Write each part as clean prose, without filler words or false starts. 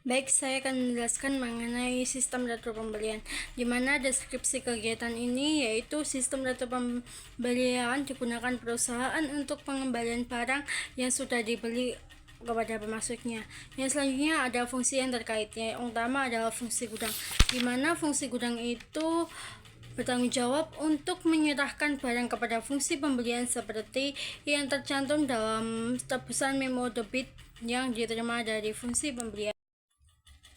Baik, saya akan menjelaskan mengenai sistem retro pembelian, di mana deskripsi kegiatan ini yaitu sistem retro pembelian digunakan perusahaan untuk pengembalian barang yang sudah dibeli kepada pemasoknya. Yang selanjutnya ada fungsi yang terkaitnya. Yang utama adalah fungsi gudang, di mana fungsi gudang itu bertanggung jawab untuk menyerahkan barang kepada fungsi pembelian seperti yang tercantum dalam tebusan memo debit yang diterima dari fungsi pembelian.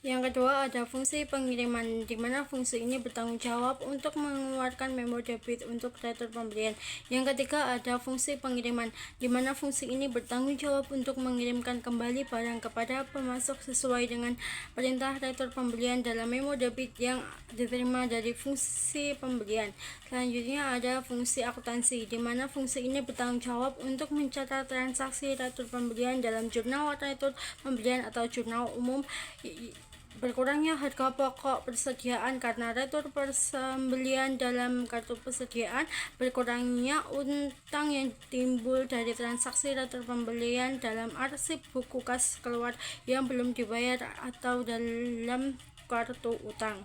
Yang kedua ada fungsi pengiriman, di mana fungsi ini bertanggung jawab untuk mengeluarkan memo debit untuk retur pembelian. Yang ketiga ada fungsi pengiriman, di mana fungsi ini bertanggung jawab untuk mengirimkan kembali barang kepada pemasok sesuai dengan perintah retur pembelian dalam memo debit yang diterima dari fungsi pembelian. Selanjutnya ada fungsi akuntansi, di mana fungsi ini bertanggung jawab untuk mencatat transaksi retur pembelian dalam jurnal retur pembelian atau jurnal umum. Berkurangnya harga pokok persediaan karena retur persembelian dalam kartu persediaan, berkurangnya utang yang timbul dari transaksi retur pembelian dalam arsip buku kas keluar yang belum dibayar atau dalam kartu utang.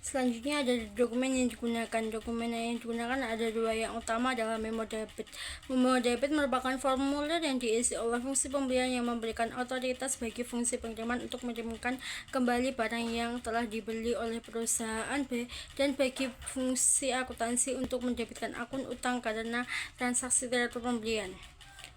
Selanjutnya ada dokumen yang digunakan. Dokumen yang digunakan ada dua. Yang utama adalah memo debit. Memo debit merupakan formulir yang diisi oleh fungsi pembelian yang memberikan otoritas bagi fungsi pengiriman untuk mengirimkan kembali barang yang telah dibeli oleh perusahaan B, dan bagi fungsi akuntansi untuk mendebitkan akun utang karena transaksi retur pembelian.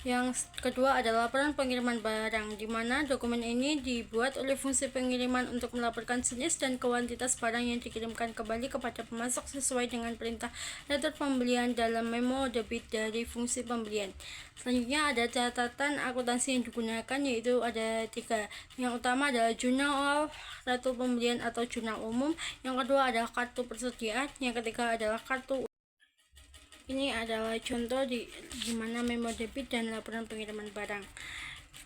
Yang kedua adalah laporan pengiriman barang, di mana dokumen ini dibuat oleh fungsi pengiriman untuk melaporkan jenis dan kuantitas barang yang dikirimkan kembali kepada pemasok sesuai dengan perintah retur pembelian dalam memo debit dari fungsi pembelian. Selanjutnya ada catatan akuntansi yang digunakan, yaitu ada tiga. Yang utama adalah jurnal retur pembelian atau jurnal umum. Yang kedua adalah kartu persediaan. Yang ketiga adalah kartu. Ini adalah contoh di mana memo debit dan laporan pengiriman barang.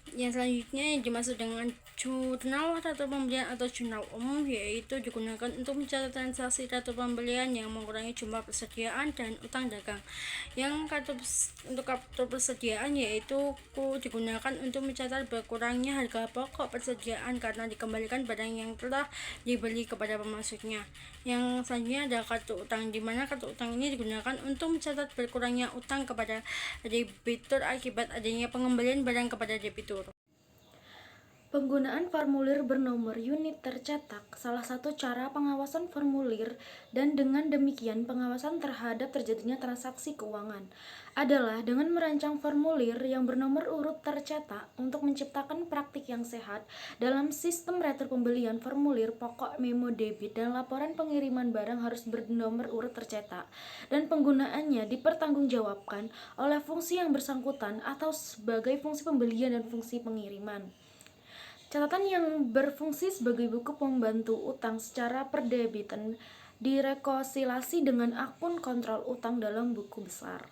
Yang selanjutnya yang dimaksud dengan jurnal retur pembelian atau jurnal umum, yaitu digunakan untuk mencatat transaksi retur pembelian yang mengurangi jumlah persediaan dan utang dagang. Yang untuk kartu persediaan yaitu digunakan untuk mencatat berkurangnya harga pokok persediaan karena dikembalikan barang yang telah dibeli kepada pemasoknya. Yang selanjutnya ada kartu utang, di mana kartu utang ini digunakan untuk mencatat berkurangnya utang kepada debitur akibat adanya pengembalian barang kepada debitur. Penggunaan formulir bernomor unit tercetak salah satu cara pengawasan formulir, dan dengan demikian pengawasan terhadap terjadinya transaksi keuangan adalah dengan merancang formulir yang bernomor urut tercetak untuk menciptakan praktik yang sehat dalam sistem retur pembelian. Formulir pokok, memo debit, dan laporan pengiriman barang harus bernomor urut tercetak, dan penggunaannya dipertanggungjawabkan oleh fungsi yang bersangkutan atau sebagai fungsi pembelian dan fungsi pengiriman. Catatan yang berfungsi sebagai buku pembantu utang secara perdebitan direkonsiliasi dengan akun kontrol utang dalam buku besar.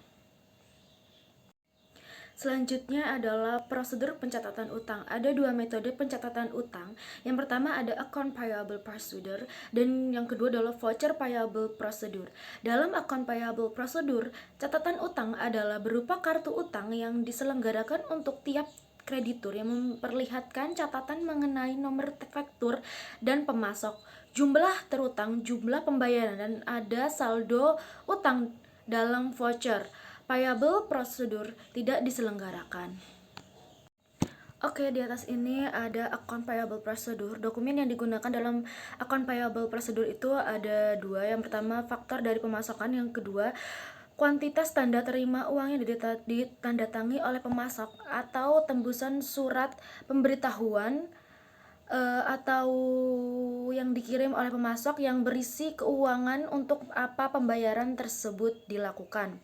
Selanjutnya adalah prosedur pencatatan utang. Ada dua metode pencatatan utang. Yang pertama ada account payable procedure, dan yang kedua adalah voucher payable procedure. Dalam account payable procedure, catatan utang adalah berupa kartu utang yang diselenggarakan untuk tiap kreditur yang memperlihatkan catatan mengenai nomor faktur dan pemasok, jumlah terutang, jumlah pembayaran, dan ada saldo utang. Dalam voucher payable procedure tidak diselenggarakan. Oke, di atas ini ada account payable procedure. Dokumen yang digunakan dalam account payable procedure itu ada dua. Yang pertama faktor dari pemasokan, yang kedua kuantitas tanda terima uang yang ditandatangani oleh pemasok, atau tembusan surat pemberitahuan atau yang dikirim oleh pemasok yang berisi keuangan untuk apa pembayaran tersebut dilakukan.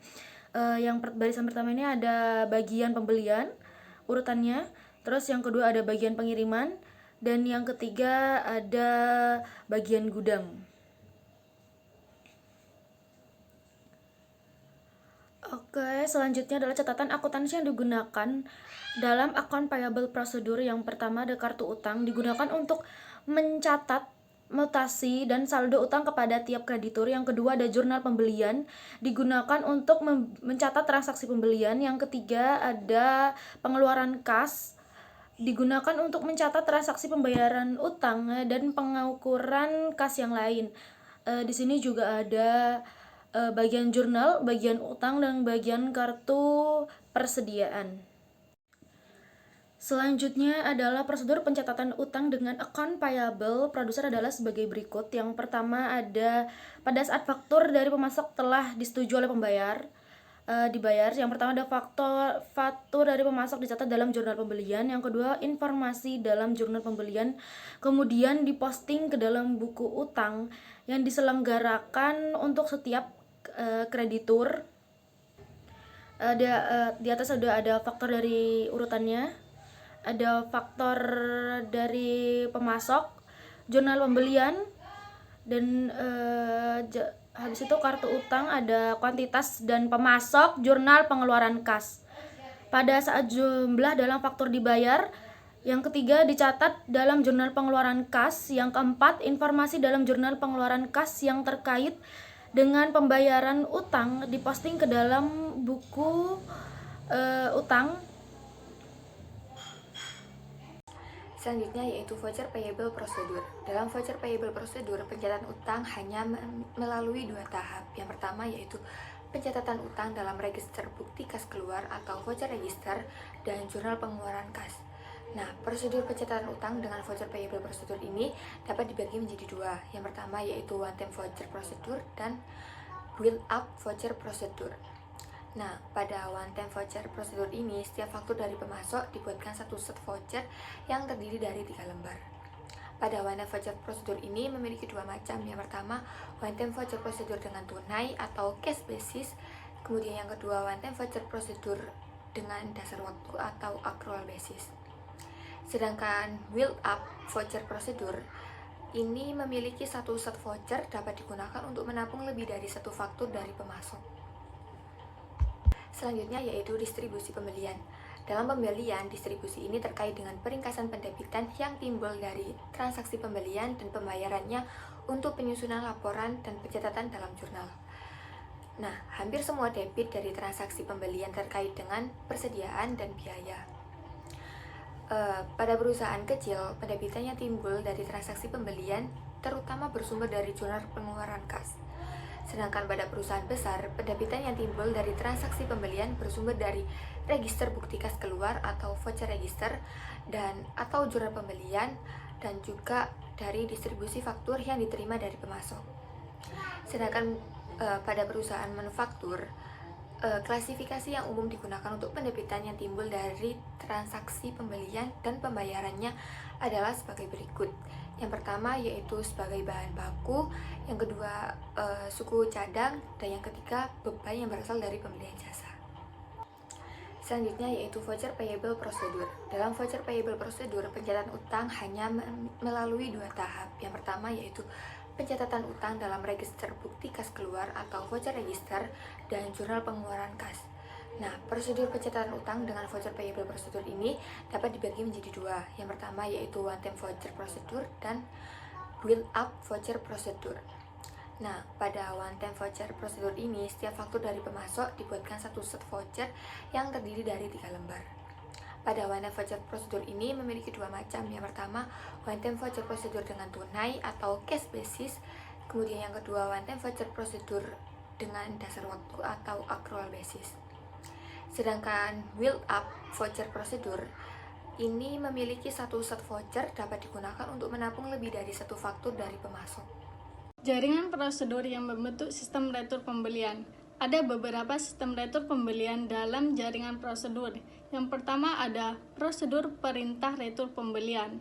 Yang barisan pertama ini ada bagian pembelian urutannya, terus yang kedua ada bagian pengiriman, dan yang ketiga ada bagian gudang. Oke, selanjutnya adalah catatan akuntansi yang digunakan dalam account payable procedure. Yang pertama ada kartu utang, digunakan untuk mencatat mutasi dan saldo utang kepada tiap kreditur. Yang kedua ada jurnal pembelian, digunakan untuk mencatat transaksi pembelian. Yang ketiga ada pengeluaran kas, digunakan untuk mencatat transaksi pembayaran utang dan pengukuran kas yang lain. Di sini juga ada bagian jurnal, bagian utang, dan bagian kartu persediaan. Selanjutnya adalah prosedur pencatatan utang dengan account payable producer adalah sebagai berikut. Yang pertama ada pada saat faktur dari pemasok telah disetujui oleh pembayar, dibayar. Yang pertama ada faktur dari pemasok dicatat dalam jurnal pembelian. Yang kedua, informasi dalam jurnal pembelian kemudian diposting ke dalam buku utang yang diselenggarakan untuk setiap kreditur. Di atas ada faktor dari urutannya. Ada faktor dari pemasok, jurnal pembelian, dan habis itu kartu utang, ada kuantitas dan pemasok, jurnal pengeluaran kas. Pada saat jumlah dalam faktur dibayar. Yang ketiga, dicatat dalam jurnal pengeluaran kas. Yang keempat, informasi dalam jurnal pengeluaran kas yang terkait dengan pembayaran utang diposting ke dalam buku utang. Selanjutnya yaitu voucher payable procedure. Dalam voucher payable procedure, pencatatan utang hanya melalui 2 tahap. Yang pertama yaitu pencatatan utang dalam register bukti kas keluar atau voucher register dan jurnal pengeluaran kas. Nah, prosedur pencatatan utang dengan voucher payable procedure ini dapat dibagi menjadi 2. Yang pertama yaitu one time voucher procedure dan build up voucher procedure. Nah, pada one time voucher prosedur ini, setiap faktur dari pemasok dibuatkan satu set voucher yang terdiri dari 3 lembar. Pada one time voucher prosedur ini memiliki 2 macam. Yang pertama, one time voucher prosedur dengan tunai atau cash basis. Kemudian yang kedua, one time voucher prosedur dengan dasar waktu atau accrual basis. Sedangkan build up voucher prosedur ini memiliki satu set voucher dapat digunakan untuk menampung lebih dari satu faktur dari pemasok. Selanjutnya yaitu distribusi pembelian. Dalam pembelian, distribusi ini terkait dengan peringkasan pendebitan yang timbul dari transaksi pembelian dan pembayarannya untuk penyusunan laporan dan pencatatan dalam jurnal. Nah, hampir semua debit dari transaksi pembelian terkait dengan persediaan dan biaya. Pada perusahaan kecil, pendebitannya timbul dari transaksi pembelian, terutama bersumber dari jurnal pengeluaran kas. Sedangkan pada perusahaan besar, pendebitan yang timbul dari transaksi pembelian bersumber dari register bukti kas keluar atau voucher register dan atau jurnal pembelian, dan juga dari distribusi faktur yang diterima dari pemasok. Sedangkan pada perusahaan manufaktur, klasifikasi yang umum digunakan untuk pendebitan yang timbul dari transaksi pembelian dan pembayarannya adalah sebagai berikut. Yang pertama yaitu sebagai bahan baku, yang kedua suku cadang, dan yang ketiga beban yang berasal dari pembelian jasa. Selanjutnya yaitu voucher payable procedure. Dalam voucher payable procedure, pencatatan utang hanya melalui 2 tahap. Yang pertama yaitu pencatatan utang dalam register bukti kas keluar atau voucher register dan jurnal pengeluaran kas. Nah, prosedur pencatatan utang dengan voucher payable procedure ini dapat dibagi menjadi 2. Yang pertama yaitu one time voucher procedure dan build up voucher procedure. Nah, pada one time voucher procedure ini, setiap faktur dari pemasok dibuatkan satu set voucher yang terdiri dari 3 lembar. Pada one time voucher procedure ini memiliki 2 macam. Yang pertama, one time voucher procedure dengan tunai atau cash basis. Kemudian yang kedua, one time voucher procedure dengan dasar waktu atau accrual basis. Sedangkan build up voucher procedure ini memiliki satu set voucher dapat digunakan untuk menampung lebih dari satu faktur dari pemasok. Jaringan prosedur yang membentuk sistem retur pembelian. Ada beberapa sistem retur pembelian dalam jaringan prosedur. Yang pertama ada prosedur perintah retur pembelian.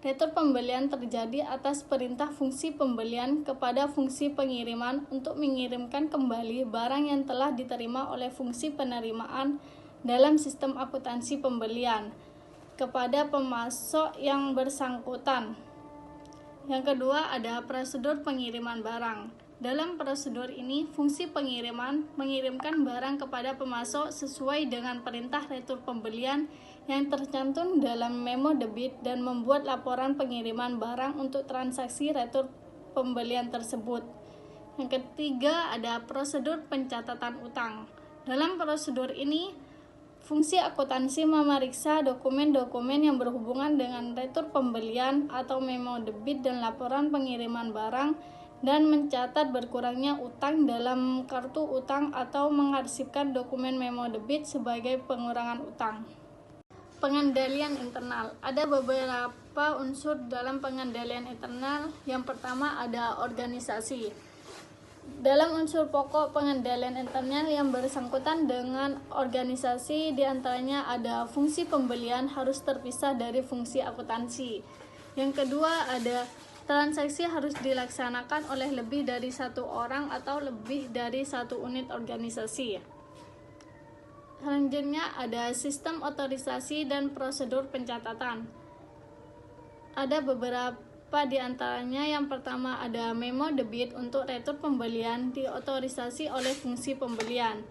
Retur pembelian terjadi atas perintah fungsi pembelian kepada fungsi pengiriman untuk mengirimkan kembali barang yang telah diterima oleh fungsi penerimaan dalam sistem akuntansi pembelian kepada pemasok yang bersangkutan. Yang kedua ada prosedur pengiriman barang. Dalam prosedur ini, fungsi pengiriman mengirimkan barang kepada pemasok sesuai dengan perintah retur pembelian yang tercantum dalam memo debit dan membuat laporan pengiriman barang untuk transaksi retur pembelian tersebut. Yang ketiga ada prosedur pencatatan utang. Dalam prosedur ini, Fungsi akuntansi memeriksa dokumen-dokumen yang berhubungan dengan retur pembelian atau memo debit dan laporan pengiriman barang, dan mencatat berkurangnya utang dalam kartu utang atau mengarsipkan dokumen memo debit sebagai pengurangan utang. Pengendalian internal. Ada beberapa unsur dalam pengendalian internal. Yang pertama ada organisasi. Dalam unsur pokok pengendalian internal yang bersangkutan dengan organisasi, diantaranya ada fungsi pembelian harus terpisah dari fungsi akuntansi. Yang kedua ada transaksi harus dilaksanakan oleh lebih dari satu orang atau lebih dari satu unit organisasi. Selanjutnya ada sistem otorisasi dan prosedur pencatatan. Ada beberapa di antaranya. Yang pertama ada memo debit untuk retur pembelian diotorisasi oleh fungsi pembelian.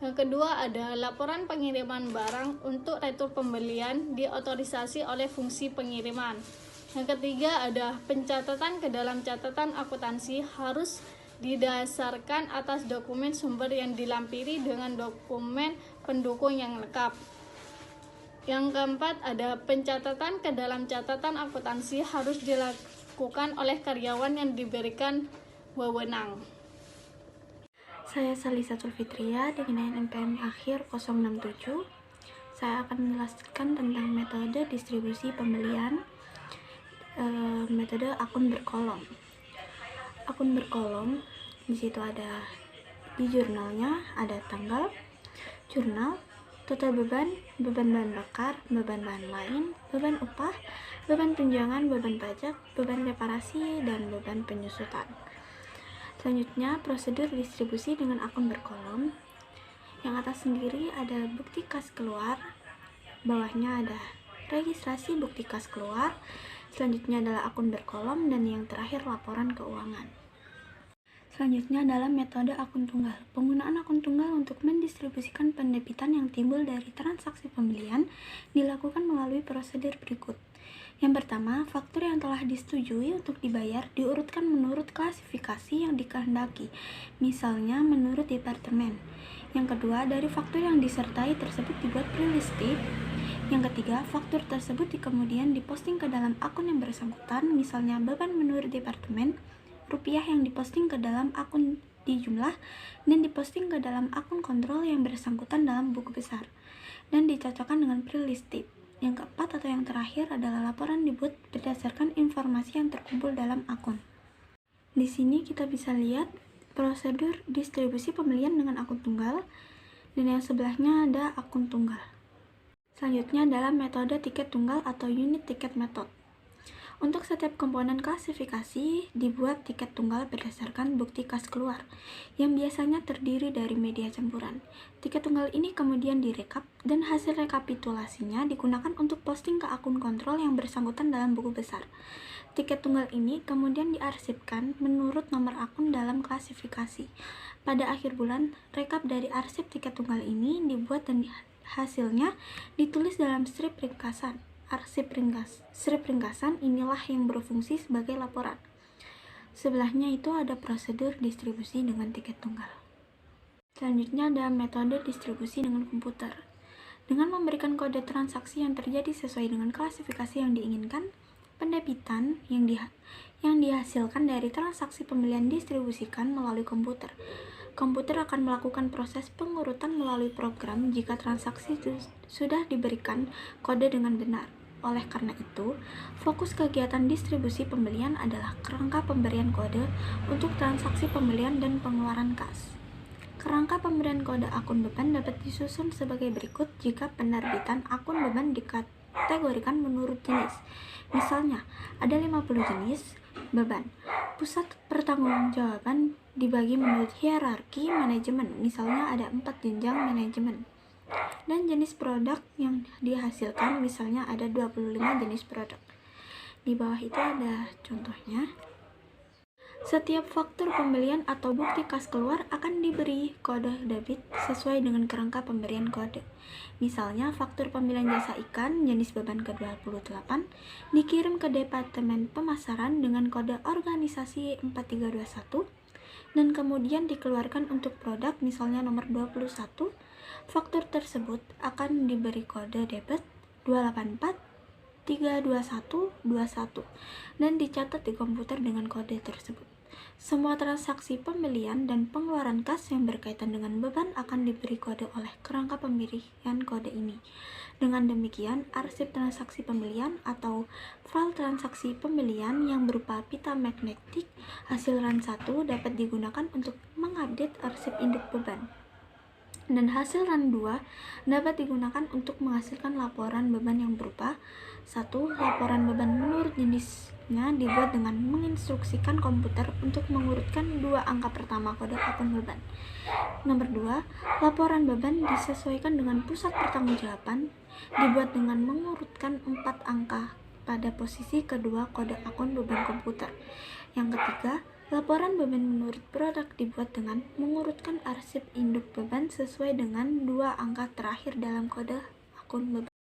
Yang kedua ada laporan pengiriman barang untuk retur pembelian diotorisasi oleh fungsi pengiriman. Yang ketiga ada pencatatan ke dalam catatan akuntansi harus didasarkan atas dokumen sumber yang dilampiri dengan dokumen pendukung yang lengkap. Yang keempat ada pencatatan ke dalam catatan akuntansi harus dilakukan oleh karyawan yang diberikan wewenang. Saya Salisa Tulfitria dengan NPM akhir 067. Saya akan menjelaskan tentang metode distribusi pembelian, metode akun berkolom. Akun berkolom di situ ada di jurnalnya ada tanggal, jurnal, total beban, beban bahan bakar, beban bahan lain, beban upah, beban tunjangan, beban pajak, beban reparasi, dan beban penyusutan. Selanjutnya, prosedur distribusi dengan akun berkolom. Yang atas sendiri ada bukti kas keluar, bawahnya ada registrasi bukti kas keluar, selanjutnya adalah akun berkolom, dan yang terakhir laporan keuangan. Selanjutnya adalah metode akun tunggal. Penggunaan akun tunggal untuk mendistribusikan pendebitan yang timbul dari transaksi pembelian dilakukan melalui prosedur berikut. Yang pertama, faktur yang telah disetujui untuk dibayar diurutkan menurut klasifikasi yang dikehendaki, misalnya menurut departemen. Yang kedua, dari faktur yang disertai tersebut dibuat pre-listed. Yang ketiga, faktur tersebut kemudian diposting ke dalam akun yang bersangkutan, misalnya beban menurut departemen, rupiah yang diposting ke dalam akun di jumlah, dan diposting ke dalam akun kontrol yang bersangkutan dalam buku besar, dan dicocokkan dengan pre-listed. Yang keempat atau yang terakhir adalah laporan dibuat berdasarkan informasi yang terkumpul dalam akun. Di sini kita bisa lihat prosedur distribusi pembelian dengan akun tunggal, dan yang sebelahnya ada akun tunggal. Selanjutnya adalah metode tiket tunggal atau unit ticket method. Untuk setiap komponen klasifikasi, dibuat tiket tunggal berdasarkan bukti kas keluar, yang biasanya terdiri dari media campuran. Tiket tunggal ini kemudian direkap, dan hasil rekapitulasinya digunakan untuk posting ke akun kontrol yang bersangkutan dalam buku besar. Tiket tunggal ini kemudian diarsipkan menurut nomor akun dalam klasifikasi. Pada akhir bulan, rekap dari arsip tiket tunggal ini dibuat dan hasilnya ditulis dalam strip ringkasan. Strip ringkasan inilah yang berfungsi sebagai laporan. Sebelahnya itu ada prosedur distribusi dengan tiket tunggal. Selanjutnya ada metode distribusi dengan komputer. Dengan memberikan kode transaksi yang terjadi sesuai dengan klasifikasi yang diinginkan, pendebitan yang dihasilkan dari transaksi pembelian distribusikan melalui komputer. Komputer akan melakukan proses pengurutan melalui program jika transaksi sudah diberikan kode dengan benar. Oleh karena itu, fokus kegiatan distribusi pembelian adalah kerangka pemberian kode untuk transaksi pembelian dan pengeluaran kas. Kerangka pemberian kode akun beban dapat disusun sebagai berikut jika penerbitan akun beban dikategorikan menurut jenis. Misalnya, ada 50 jenis beban. Pusat pertanggungjawaban dibagi menurut hierarki manajemen, misalnya ada 4 jenjang manajemen. Dan jenis produk yang dihasilkan, misalnya ada 25 jenis produk. Di bawah itu ada contohnya. Setiap faktur pembelian atau bukti kas keluar akan diberi kode debit sesuai dengan kerangka pemberian kode. Misalnya, faktur pembelian jasa ikan jenis beban ke-28 dikirim ke Departemen Pemasaran dengan kode organisasi 4321 dan kemudian dikeluarkan untuk produk misalnya nomor 21 Faktur tersebut akan diberi kode debit 284-32121 dan dicatat di komputer dengan kode tersebut. Semua transaksi pembelian dan pengeluaran kas yang berkaitan dengan beban akan diberi kode oleh kerangka pemberian kode ini. Dengan demikian, arsip transaksi pembelian atau file transaksi pembelian yang berupa pita magnetik hasil run 1 dapat digunakan untuk mengupdate arsip induk beban. Dan hasil run 2 dapat digunakan untuk menghasilkan laporan beban yang berupa 1. Laporan beban menurut jenisnya dibuat dengan menginstruksikan komputer untuk mengurutkan 2 angka pertama kode akun beban. Nomor 2. Laporan beban disesuaikan dengan pusat pertanggungjawaban dibuat dengan mengurutkan 4 angka pada posisi kedua kode akun beban komputer. Yang ketiga, laporan beban menurut produk dibuat dengan mengurutkan arsip induk beban sesuai dengan 2 angka terakhir dalam kode akun beban.